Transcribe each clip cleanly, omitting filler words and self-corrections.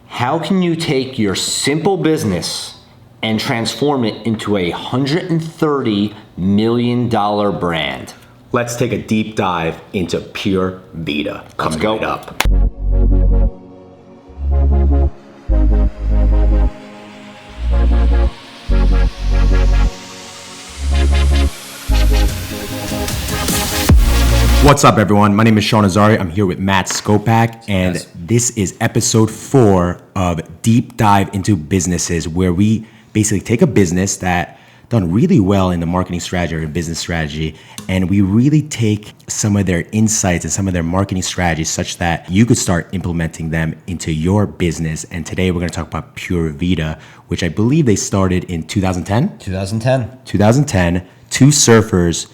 How can you take your simple business and transform it into a $130 million brand? Let's take a deep dive into Pura Vida. Let's go. Right up. What's up, everyone? My name is Sean Azari. I'm here with Matt SKOPAK, and This is episode 4 of Deep Dive into Businesses, where we basically take a business that done really well in the marketing strategy or business strategy, and we really take some of their insights and some of their marketing strategies such that you could start implementing them into your business. And today we're going to talk about Pura Vida, which I believe they started in 2010? 2010, two surfers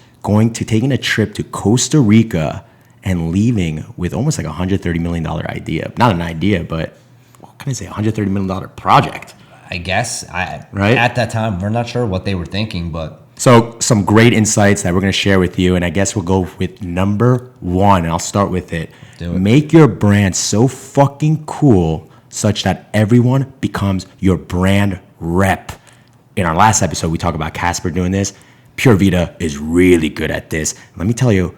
taking a trip to Costa Rica and leaving with almost like $130 million idea. Not an idea, but what can I say, $130 million project. I guess. Right? At that time, we're not sure what they were thinking, but... So some great insights that we're going to share with you, and I guess we'll go with number 1, and I'll start with it. Do it. Make your brand so fucking cool such that everyone becomes your brand rep. In our last episode, we talked about Casper doing this. Pura Vida is really good at this. Let me tell you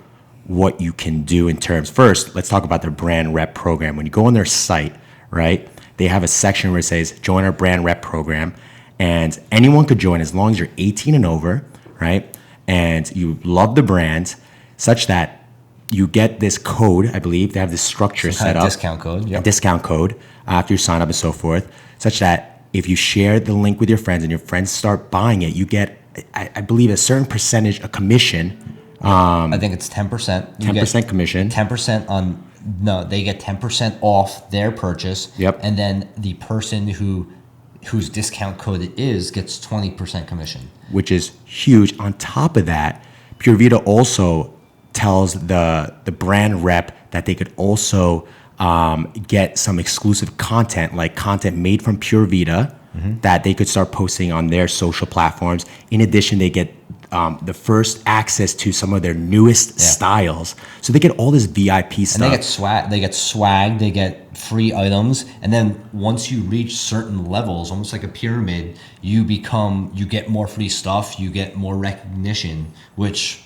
what you can do in terms. First, let's talk about their brand rep program. When you go on their site, right, they have a section where it says join our brand rep program, and anyone could join as long as you're 18 and over, right? And you love the brand such that you get this code. I believe they have this structure set up. Discount code. Yep. A discount code after you sign up and so forth, such that if you share the link with your friends and your friends start buying it, you get, I believe, a certain percentage, a commission. I think it's 10%. 10% commission. 10% on, no, they get 10% off their purchase. Yep. And then the person whose discount code it is gets 20% commission. Which is huge. On top of that, Pura Vida also tells the brand rep that they could also get some exclusive content, like content made from Pura Vida, that they could start posting on their social platforms. In addition, they get the first access to some of their newest styles. So they get all this VIP stuff. And they get swag, they get free items. And then once you reach certain levels, almost like a pyramid, you get more free stuff, you get more recognition, which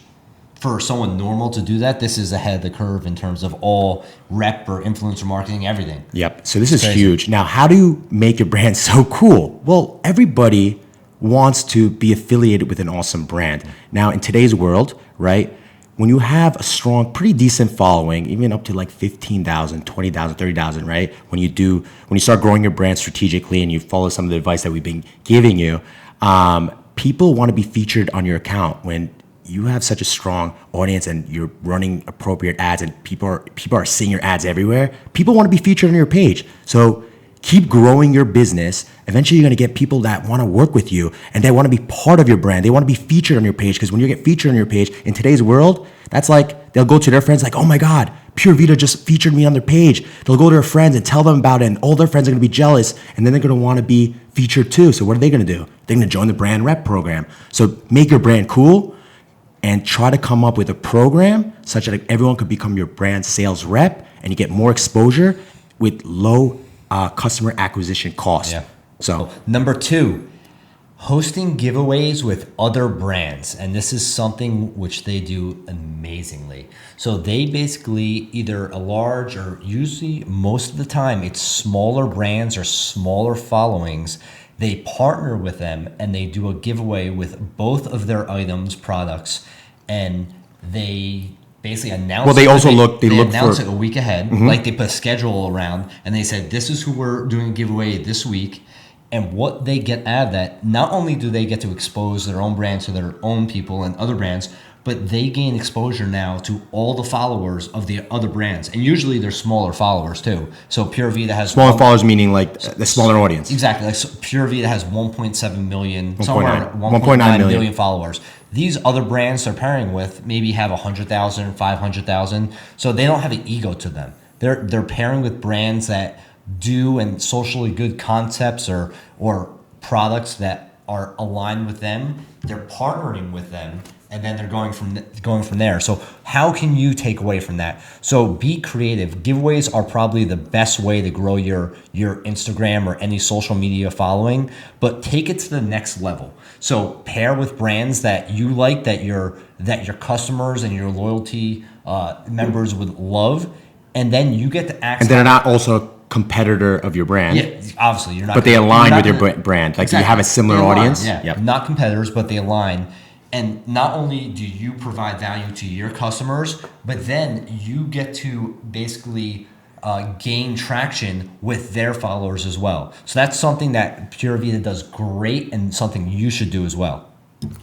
for someone normal to do that, this is ahead of the curve in terms of all rep or influencer marketing, everything. Yep. So this is huge. Now, how do you make your brand so cool? Well, everybody wants to be affiliated with an awesome brand. Now, in today's world, right, when you have a strong, pretty decent following, even up to like 15,000, 20,000, 30,000, right? When you start growing your brand strategically and you follow some of the advice that we've been giving you, people want to be featured on your account. When you have such a strong audience and you're running appropriate ads and people are seeing your ads everywhere, people want to be featured on your page. So keep growing your business. Eventually, you're going to get people that want to work with you and they want to be part of your brand. They want to be featured on your page, because when you get featured on your page in today's world, that's like they'll go to their friends like, oh my God, Pura Vida just featured me on their page. They'll go to their friends and tell them about it, and all their friends are going to be jealous, and then they're going to want to be featured too. So what are they going to do? They're going to join the brand rep program. So make your brand cool and try to come up with a program such that everyone could become your brand sales rep, and you get more exposure with low customer acquisition cost. Yeah. So number 2, hosting giveaways with other brands. And this is something which they do amazingly. So they basically either a large, or usually most of the time it's smaller brands or smaller followings. They partner with them and they do a giveaway with both of their items, products, and they basically announce. Well, they announce it a week ahead. Like they put a schedule around, and they said, this is who we're doing a giveaway this week. And what they get out of that, not only do they get to expose their own brand to their own people and other brands, but they gain exposure now to all the followers of the other brands. And usually they're smaller followers too. So Pura Vida has... Smaller followers meaning like the smaller audience. Exactly. Like so Pura Vida has 1.7 million, 1.9 million followers. These other brands they're pairing with maybe have 100,000, 500,000. So they don't have an ego to them. They're pairing with brands that do and socially good concepts or products that are aligned with them. They're partnering with them and then they're going from there. So how can you take away from that? So be creative. Giveaways are probably the best way to grow your Instagram or any social media following, but take it to the next level. So pair with brands that you like, that your customers and your loyalty members would love, and then you get to access. And they're not also a competitor of your brand. Yeah, obviously you're not. But they align with your brand. Like you have a similar audience. Yeah, yep. Not competitors, but they align. And not only do you provide value to your customers, but then you get to basically gain traction with their followers as well. So that's something that Pura Vida does great, and something you should do as well.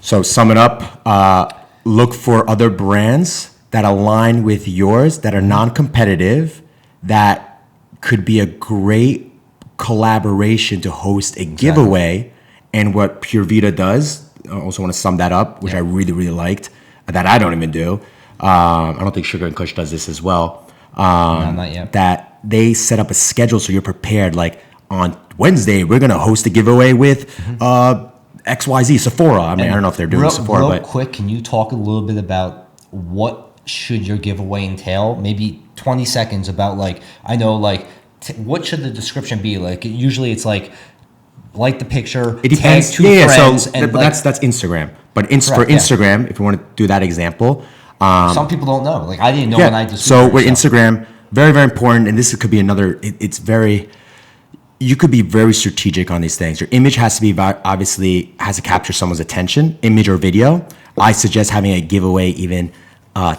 So sum it up, look for other brands that align with yours, that are non-competitive, that could be a great collaboration to host a giveaway. And what Pura Vida does, I also want to sum that up, which I really, really liked, that I don't even do. I don't think Sugar and Kush does this as well. No, not yet. That they set up a schedule so you're prepared. Like on Wednesday, we're going to host a giveaway with XYZ, Sephora. I mean, I don't know if they're doing Sephora. Real but quick, can you talk a little bit about what should your giveaway entail? Maybe 20 seconds about like, I know like, what should the description be? Like usually it's like the picture, it depends. tag two friends. So and that's Instagram. But for Instagram, if you want to do that example, some people don't know. Like I didn't know when I just. So with Instagram, very, very important, and this could be another. It's very. You could be very strategic on these things. Your image has to be obviously has to capture someone's attention, image or video. I suggest having a giveaway, even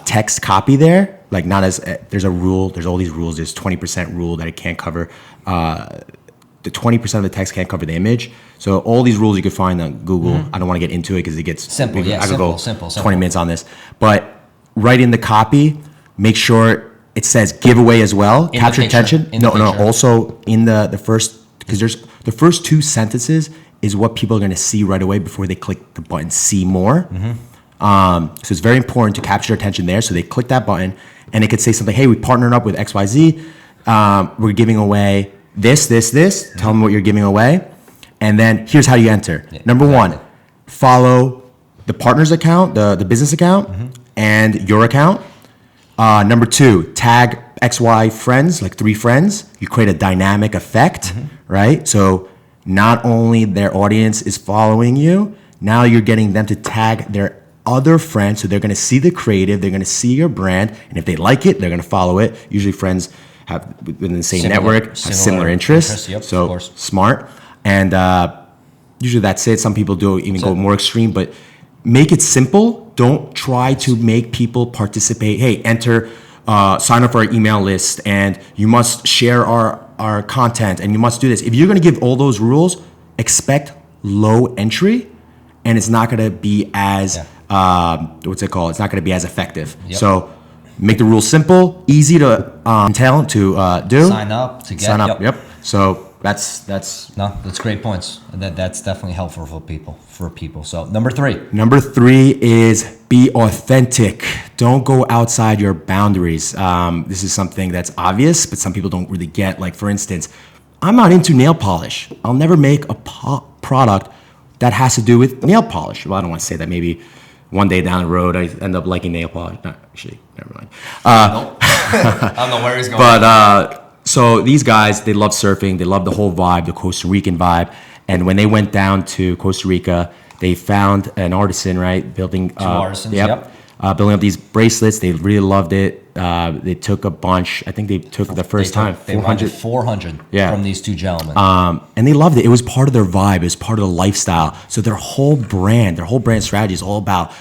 text copy there. Like not as there's a rule. There's all these rules. There's 20% rule that it can't cover. The 20% of the text can't cover the image. So all these rules you can find on Google. I don't want to get into it because it gets simple. Yeah, I could go simple. 20 minutes on this. But write in the copy. Make sure it says giveaway as well. Capture attention. No. Also in the first, because there's the first two sentences is what people are going to see right away before they click the button see more. So it's very important to capture their attention there. So they click that button and it could say something. Hey, we partnered up with XYZ. We're giving away this. Tell them what you're giving away. And then here's how you enter. Number one, follow the partner's account, the business account, and your account. Number two, tag XY friends, like 3 friends. You create a dynamic effect, right? So not only their audience is following you, now you're getting them to tag their other friends. So they're going to see the creative, they're going to see your brand. And if they like it, they're going to follow it. Usually friends have within the same network, have similar interests. Yep, so smart. And usually that's it. Some people do even go more extreme, but make it simple. Don't try to make people participate. Hey, enter, sign up for our email list, and you must share our content, and you must do this. If you're going to give all those rules, expect low entry, and it's not going to be as what's it called? It's not going to be as effective. So make the rules simple, easy to do. Sign up to get. Sign up. Yep. So that's great points. That's definitely helpful for people. So number 3. Number 3 is be authentic. Don't go outside your boundaries. This is something that's obvious, but some people don't really get. Like for instance, I'm not into nail polish. I'll never make a product that has to do with nail polish. Well, I don't want to say that. Maybe one day down the road, I end up liking nail polish. No, actually, never mind. Nope. I don't know where he's going. But so these guys, they love surfing. They love the whole vibe, the Costa Rican vibe. And when they went down to Costa Rica, they found an artisan, right, building. 2 artisans. Building up these bracelets. They really loved it. They took a bunch. I think they took the first time 400 from these 2 gentlemen. And they loved it. It was part of their vibe. It was part of the lifestyle. So their whole brand strategy is all about,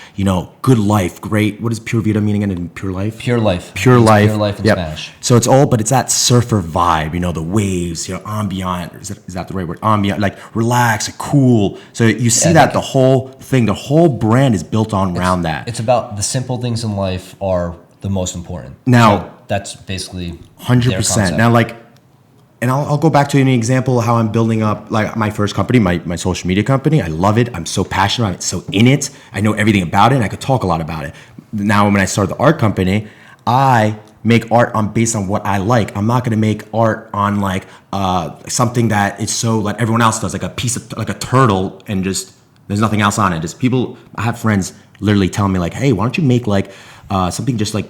good life, great. What does Pura Vida meaning in Pure Life? Pure life. Pure life. Pure life in Spanish. So it's that surfer vibe, the waves, ambient. Is that the right word? Ambient, like relax, cool. So you see that the whole thing, the whole brand is built around that. It's about the simple things in life are the most important. Now, so that's basically 100%. Now, and I'll go back to an example of how I'm building up like my first company, my social media company. I love it. I'm so passionate about it, so in it. I know everything about it, and I could talk a lot about it. Now, when I start the art company, I make art based on what I like. I'm not going to make art on like something that is so like everyone else does, like a piece of like a turtle, and just There's nothing else on it. Just people. I have friends literally telling me like, "Hey, why don't you make like something just like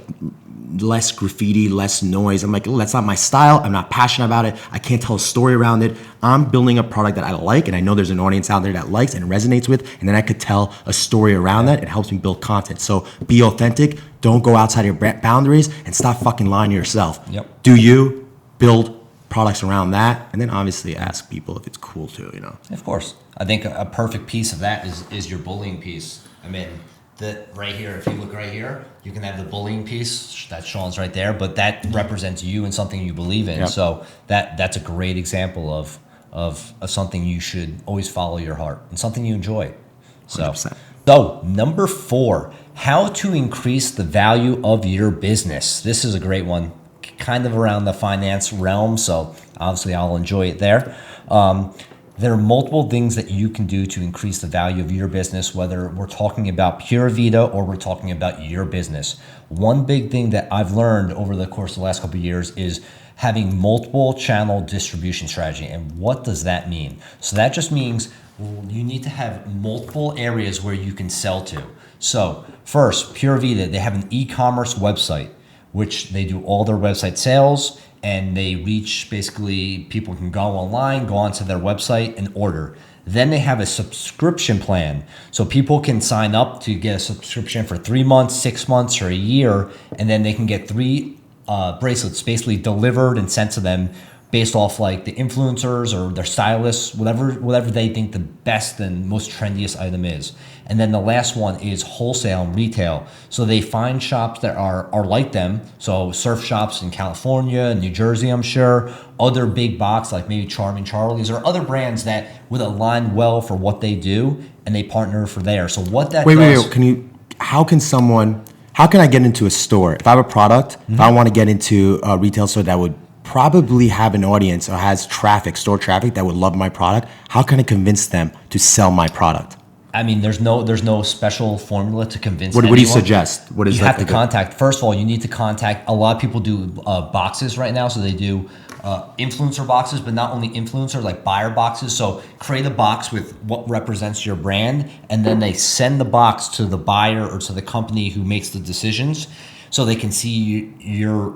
less graffiti, less noise?" I'm like, "Oh, that's not my style. I'm not passionate about it. I can't tell a story around it. I'm building a product that I like, and I know there's an audience out there that likes and resonates with, and then I could tell a story around that. It helps me build content. So be authentic. Don't go outside your boundaries, and stop fucking lying to yourself. Yep. Do you build products around that, and then obviously ask people if it's cool too, you know. Of course. I think a perfect piece of that is your bullying piece. I mean, right here, if you look right here, you can have the bullying piece, that Sean's right there, but that represents you and something you believe in. Yep. So that's a great example of something you should always follow your heart and something you enjoy. So, 100%. So number 4, how to increase the value of your business. This is a great one, kind of around the finance realm, so obviously I'll enjoy it there. There are multiple things that you can do to increase the value of your business, whether we're talking about Pura Vida or we're talking about your business. One big thing that I've learned over the course of the last couple of years is having multiple channel distribution strategy. And what does that mean? So that just means you need to have multiple areas where you can sell to. So first, Pura Vida, they have an e-commerce website, which they do all their website sales, and they reach, basically, people can go online, go onto their website and order. Then they have a subscription plan. So people can sign up to get a subscription for 3 months, 6 months, or a year, and then they can get 3 bracelets basically delivered and sent to them based off like the influencers or their stylists, whatever they think the best and most trendiest item is. And then the last one is wholesale and retail. So they find shops that are like them. So surf shops in California, New Jersey, I'm sure, other big box like maybe Charming Charlie's or other brands that would align well for what they do, and they partner for there. So what that Wait, does, how can I get into a store? If I have a product, if I want to get into a retail store that would probably have an audience or has traffic, store traffic that would love my product, how can I convince them to sell my product? I mean, there's no special formula to convince What do you anyone. suggest? What is You have to contact. First of all, you need to contact. A lot of people do boxes right now, so they do influencer boxes, but not only influencer, like buyer boxes. So create a box with what represents your brand, and then they send the box to the buyer or to the company who makes the decisions, so they can see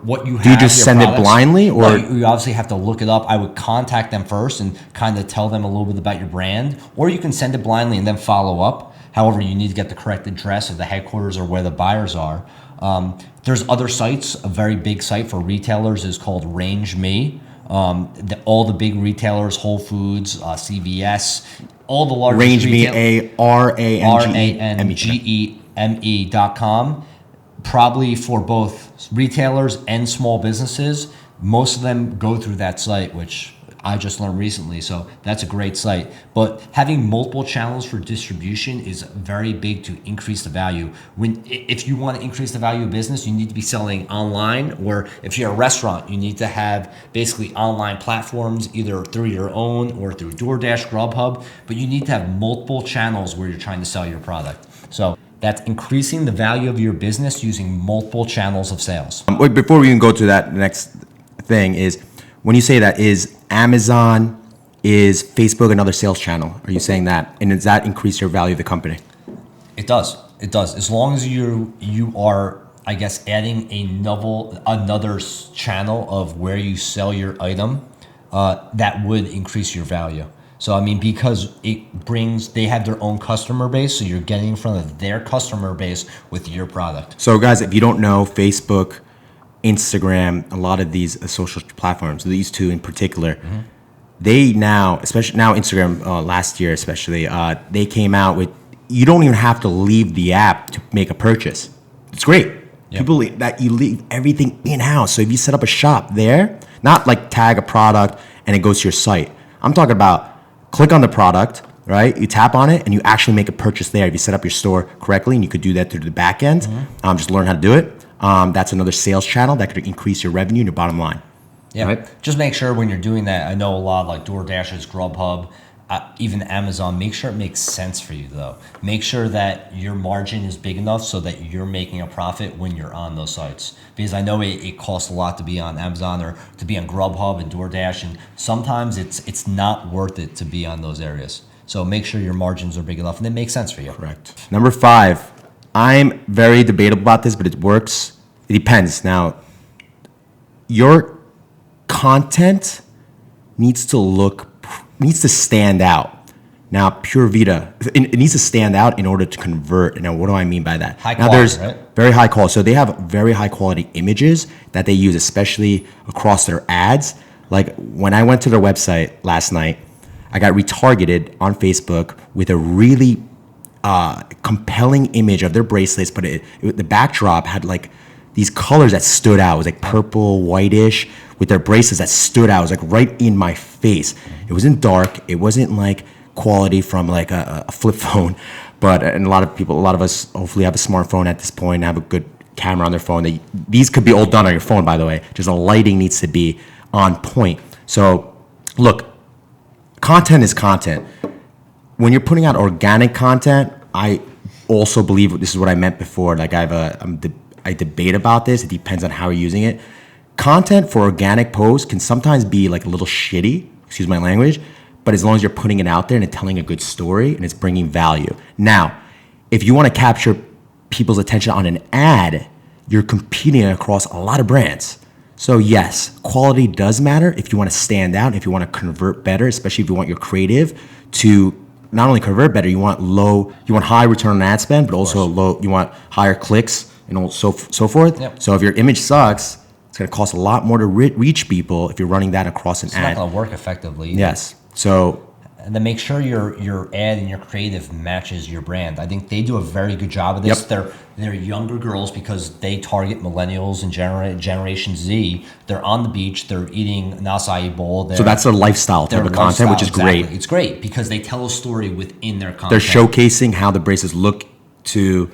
what you have. Do you just send it blindly, or you obviously have to look it up? I would contact them first and kind of tell them a little bit about your brand, or you can send it blindly and then follow up. However, you need to get the correct address of the headquarters or where the buyers are. There's other sites. A very big site for retailers is called Range Me. All the big retailers, Whole Foods, CVS, all the largest Range Me, RANGEME.com. Probably for both retailers and small businesses. Most of them go through that site, which I just learned recently, so that's a great site. But having multiple channels for distribution is very big to increase the value. If you want to increase the value of business, you need to be selling online, or if you're a restaurant, you need to have basically online platforms, either through your own or through DoorDash, Grubhub, but you need to have multiple channels where you're trying to sell your product. So that's increasing the value of your business using multiple channels of sales. Wait, before we even go to that next thing, is when you say that, is Amazon, is Facebook another sales channel? Are you saying that? And does that increase your value of the company? It does. It does. As long as you are, I guess, adding another channel of where you sell your item, that would increase your value. So, I mean, because they have their own customer base, so you're getting in front of their customer base with your product. So, guys, if you don't know, Facebook, Instagram, a lot of these social platforms, these two in particular, they now, especially now Instagram, last year especially, they came out with, you don't even have to leave the app to make a purchase. It's great. Yep. People that you leave everything in-house. So if you set up a shop there, not like tag a product and it goes to your site. I'm talking about click on the product, right? You tap on it and you actually make a purchase there. If you set up your store correctly, and you could do that through the back end, just learn how to do it. That's another sales channel that could increase your revenue and your bottom line. Yeah, right? Just make sure when you're doing that, I know a lot like DoorDash's, Grubhub, even Amazon, make sure it makes sense for you though. Make sure that your margin is big enough so that you're making a profit when you're on those sites. Because I know it costs a lot to be on Amazon or to be on Grubhub and DoorDash, and sometimes it's not worth it to be on those areas. So make sure your margins are big enough and it makes sense for you. Correct. Number 5, I'm very debatable about this, but it works. It depends. Now, your content needs to stand out. Now, Pura Vida, it needs to stand out in order to convert. Now, what do I mean by that? High now, quality, there's right? very high quality. So they have very high quality images that they use, especially across their ads. Like when I went to their website last night, I got retargeted on Facebook with a really compelling image of their bracelets, but the backdrop had like these colors that stood out. It was like purple, whitish, with their bracelets that stood out. It was like right in my face. It wasn't dark. It wasn't like quality from like a flip phone, and a lot of us hopefully have a smartphone at this point and have a good camera on their phone. These could be all done on your phone, by the way. Just the lighting needs to be on point. So look, content is content. When you're putting out organic content, I also believe this is what I meant before. Like I debate about this. It depends on how you're using it. Content for organic posts can sometimes be like a little shitty, excuse my language, but as long as you're putting it out there and it's telling a good story and it's bringing value. Now, if you want to capture people's attention on an ad, you're competing across a lot of brands. So yes, quality does matter if you want to stand out, if you want to convert better, especially if you want your creative to not only convert better, you want high return on ad spend, but also you want higher clicks and so forth. Yep. So if your image sucks, it's going to cost a lot more to reach people if you're running that across an ad. It's not going to work effectively either. Yes. So, and then make sure your ad and your creative matches your brand. I think they do a very good job of this. Yep. They're younger girls because they target millennials and Generation Z. They're on the beach. They're eating an acai bowl. So that's their lifestyle type of content, which is exactly. great. It's great because they tell a story within their content. They're showcasing how the bracelets look to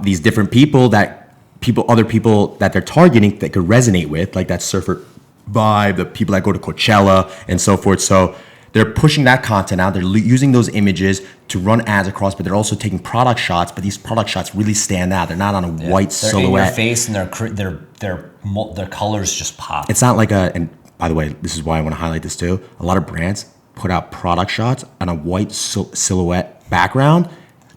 these different other people that they're targeting that could resonate with, like that surfer vibe, the people that go to Coachella and so forth. So they're pushing that content out. They're using those images to run ads across, but they're also taking product shots. But these product shots really stand out. They're not on a white silhouette. They're in your face, and their colors just pop. It's not like and by the way, this is why I want to highlight this too. A lot of brands put out product shots on a white silhouette background.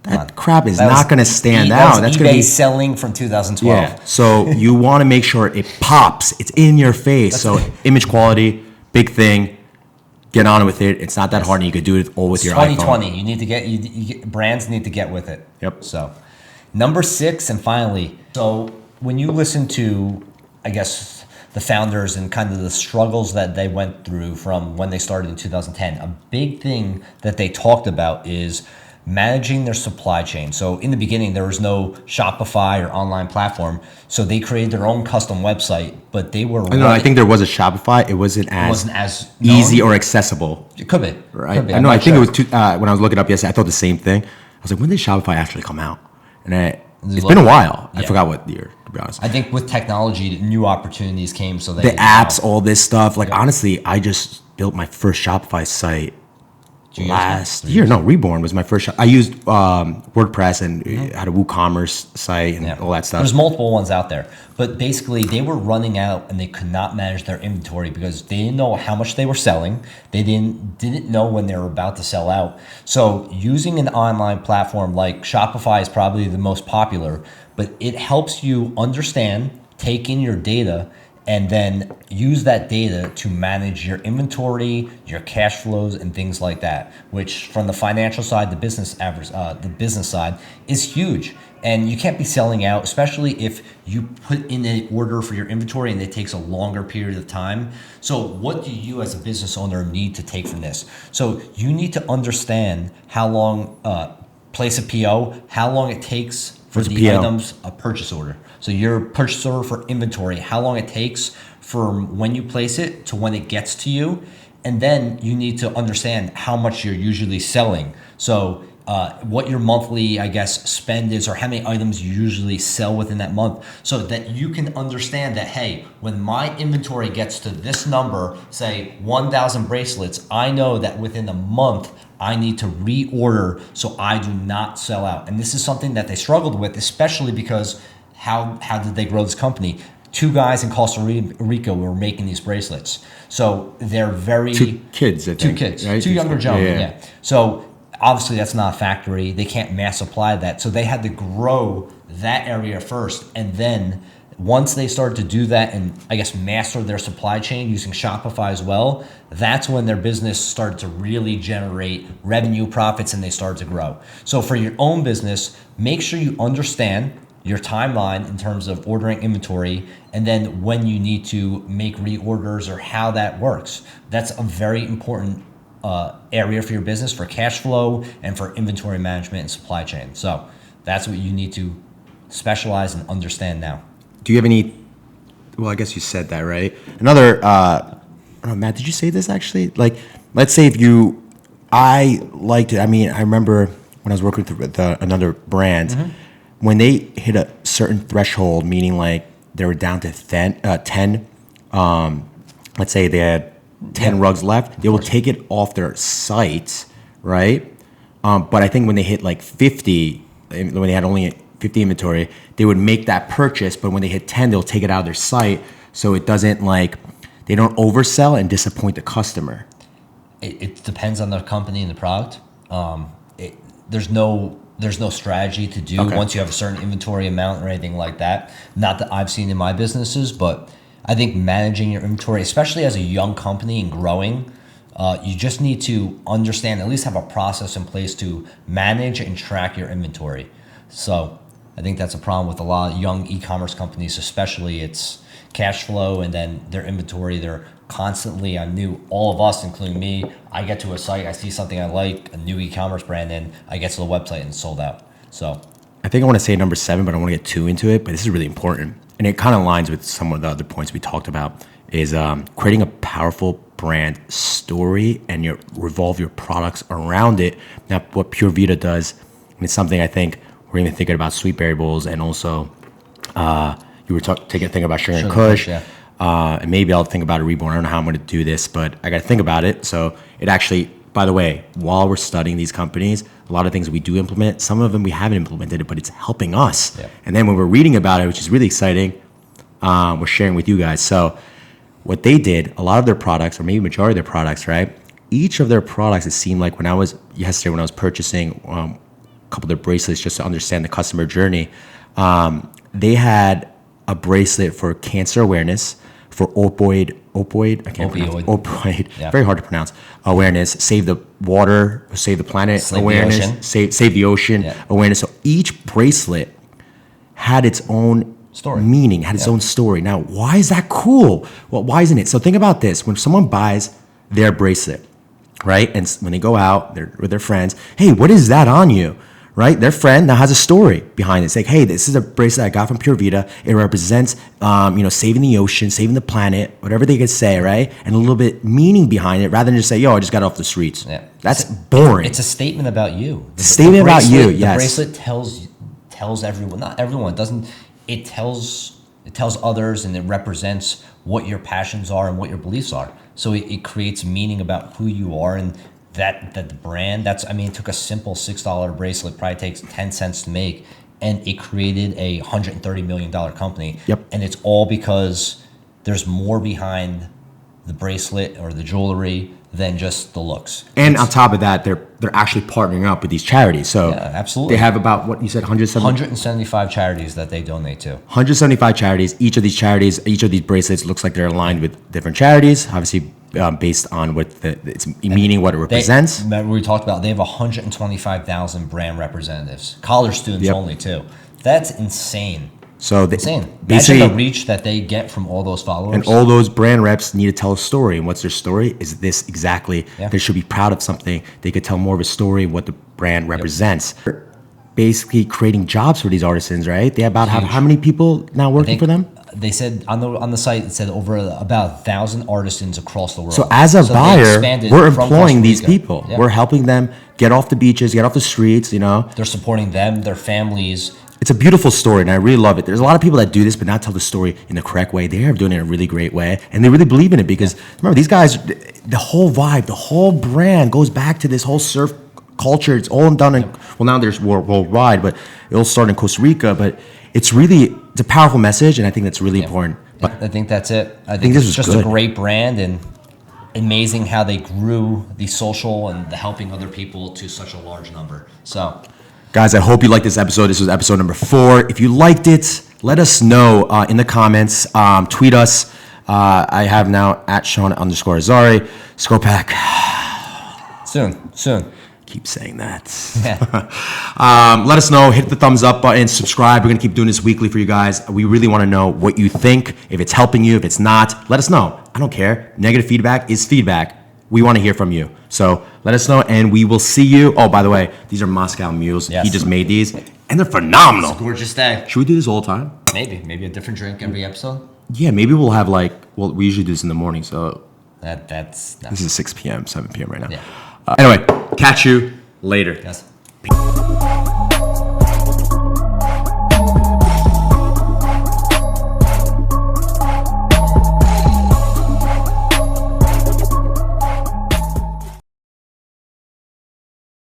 That crap is not going to stand out. That's eBay selling from 2012. Yeah. So you want to make sure it pops. It's in your face. So image quality, big thing. Get on with it. It's not that hard, and you could do it all with your iPhone. 2020. You need to brands need to get with it. Yep. So, number 6, and finally, so when you listen to, I guess, the founders and kind of the struggles that they went through from when they started in 2010, a big thing that they talked about is managing their supply chain. So in the beginning, there was no Shopify or online platform. So they created their own custom website, but they were... I think there was a Shopify. It wasn't as easy or accessible. It could be. Right? Could be. I think it was... when I was looking up yesterday, I thought the same thing. I was like, when did Shopify actually come out? And it's been a while. I forgot what year, to be honest. I think with technology, new opportunities came. So the apps, all this stuff. Like, honestly, I just built my first Shopify site last year. No, Reborn was my first shop. I used WordPress and had a WooCommerce site and all that stuff. There's multiple ones out there. But basically, they were running out and they could not manage their inventory because they didn't know how much they were selling. They didn't know when they were about to sell out. So using an online platform like Shopify is probably the most popular, but it helps you understand, take in your data, and then use that data to manage your inventory, your cash flows, and things like that, which from the financial side, the business side is huge. And you can't be selling out, especially if you put in an order for your inventory and it takes a longer period of time. So what do you as a business owner need to take from this? So you need to understand how long, place a PO, how long it takes for the items, a purchase order. So your purchase order for inventory, how long it takes from when you place it to when it gets to you. And then you need to understand how much you're usually selling. So what your monthly, I guess, spend is, or how many items you usually sell within that month, so that you can understand that, hey, when my inventory gets to this number, say 1,000 bracelets, I know that within a month, I need to reorder so I do not sell out. And this is something that they struggled with, especially because how did they grow this company? 2 guys in Costa Rica were making these bracelets. So they're very... 2 kids, I think. 2 kids, right? 2 younger gentlemen, yeah. So obviously that's not a factory. They can't mass supply that. So they had to grow that area first. And then once they started to do that and I guess master their supply chain using Shopify as well, that's when their business started to really generate revenue, profits, and they started to grow. So for your own business, make sure you understand your timeline in terms of ordering inventory and then when you need to make reorders or how that works. That's a very important area for your business, for cash flow and for inventory management and supply chain. So that's what you need to specialize and understand now. Do you have any? Well, I guess you said that, right? Another. I don't know, Matt, did you say this actually? Like, let's say I liked it. I mean, I remember when I was working with another brand, when they hit a certain threshold, meaning like they were down to 10. Let's say they had 10 rugs left. They will take it off their site, right? But I think when they hit like 50, when they had only 50 inventory, they would make that purchase, but when they hit 10, they'll take it out of their site so it doesn't they don't oversell and disappoint the customer. It depends on the company and the product. There's no strategy to do once you have a certain inventory amount or anything like that. Not that I've seen in my businesses, but I think managing your inventory, especially as a young company and growing, you just need to understand, at least have a process in place to manage and track your inventory. So I think that's a problem with a lot of young e-commerce companies, especially. It's cash flow and then their inventory. They're constantly on new. All of us, including me, I get to a site, I see something I like, a new e-commerce brand, and I get to the website and it's sold out. So I think I want to say number 7, but I don't want to get too into it. But this is really important, and it kind of aligns with some of the other points we talked about. Is creating a powerful brand story and revolve your products around it. Now, what Pura Vida does, and it's something I think we're even thinking about Sweetberry Bowls, and also you were thinking about Sugar and Kush. Yeah. And maybe I'll think about a Reborn. I don't know how I'm going to do this, but I got to think about it. So it actually, by the way, while we're studying these companies, a lot of things we do implement, some of them we haven't implemented it, but it's helping us. Yeah. And then when we're reading about it, which is really exciting, we're sharing with you guys. So what they did, a lot of their products, or maybe majority of their products, right? Each of their products, it seemed like when I was purchasing a couple of their bracelets just to understand the customer journey, they had a bracelet for cancer awareness, for opioid, Yeah. very hard to pronounce, awareness, save the water, save the planet Save the awareness, ocean. save the ocean Yeah. awareness. So each bracelet had its own Story. meaning, had its own story. Now, why is that cool? Well, why isn't it? So think about this. When someone buys their bracelet, right? And when they go out with their friends, hey, what is that on you? Right? Their friend now has a story behind it. It's like, hey, this is a bracelet I got from Pura Vida. It represents, saving the ocean, saving the planet, whatever they could say, right? And a little bit meaning behind it rather than just say, yo, I just got off the streets. Yeah. That's boring. It's a statement about you. It's a statement about you, yes. The bracelet tells everyone, not everyone, it tells others, and it represents what your passions are and what your beliefs are. So it creates meaning about who you are, and that the brand, it took a simple $6 bracelet, probably takes 10 cents to make, and it created a $130 million company. Yep. And it's all because there's more behind the bracelet or the jewelry than just the looks. And on top of that, they're actually partnering up with these charities. So Yeah, absolutely. they have about, what you said, 175 charities that they donate to. 175 charities. Each of these bracelets looks like they're aligned with different charities, obviously based on what it's meaning, what it represents. Remember we talked about, they have 125,000 brand representatives, college students Yep. only too. That's insane. So Insane. basically, Imagine the reach that they get from all those followers. and all those brand reps need to tell a story. And what's their story? Is this exactly? Yeah. They should be proud of something. They could tell more of a story, what the brand represents. Basically creating jobs for these artisans, right? They have about how many people now working for them? They said on the site, it said over about 1,000 artisans across the world. So as a they buyer, expanded we're from employing Costa these Rica. people. Yeah. We're helping them get off the beaches, get off the streets, They're supporting them, their families. It's a beautiful story, and I really love it. There's a lot of people that do this, but not tell the story in the correct way. They are doing it in a really great way, and they really believe in it because, remember, these guys, the whole vibe, the whole brand goes back to this whole surf culture. It's all done in, well, now there's worldwide, but it all started in Costa Rica, but it's a powerful message, and I think that's really important. But I think that's it. I think this it's was just good. a great brand, and amazing how they grew the social and the helping other people to such a large number. So, guys, I hope you liked this episode. This was episode number 4. If you liked it, let us know in the comments. Tweet us. I have now at Sean_Azari. SKOPAK. soon. Keep saying that. Yeah. Let us know. Hit the thumbs up button. Subscribe. We're going to keep doing this weekly for you guys. We really want to know what you think. If it's helping you, if it's not, let us know. I don't care. Negative feedback is feedback. We want to hear from you. So let us know, and we will see you. Oh, by the way, these are Moscow mules. Yes. He just made these, and they're phenomenal. It's a gorgeous day. Should we do this all the time? Maybe a different drink every episode. Yeah, maybe we'll have we usually do this in the morning, so That's this is 6 p.m., 7 p.m. right now. Yeah. Anyway, catch you later. Yes.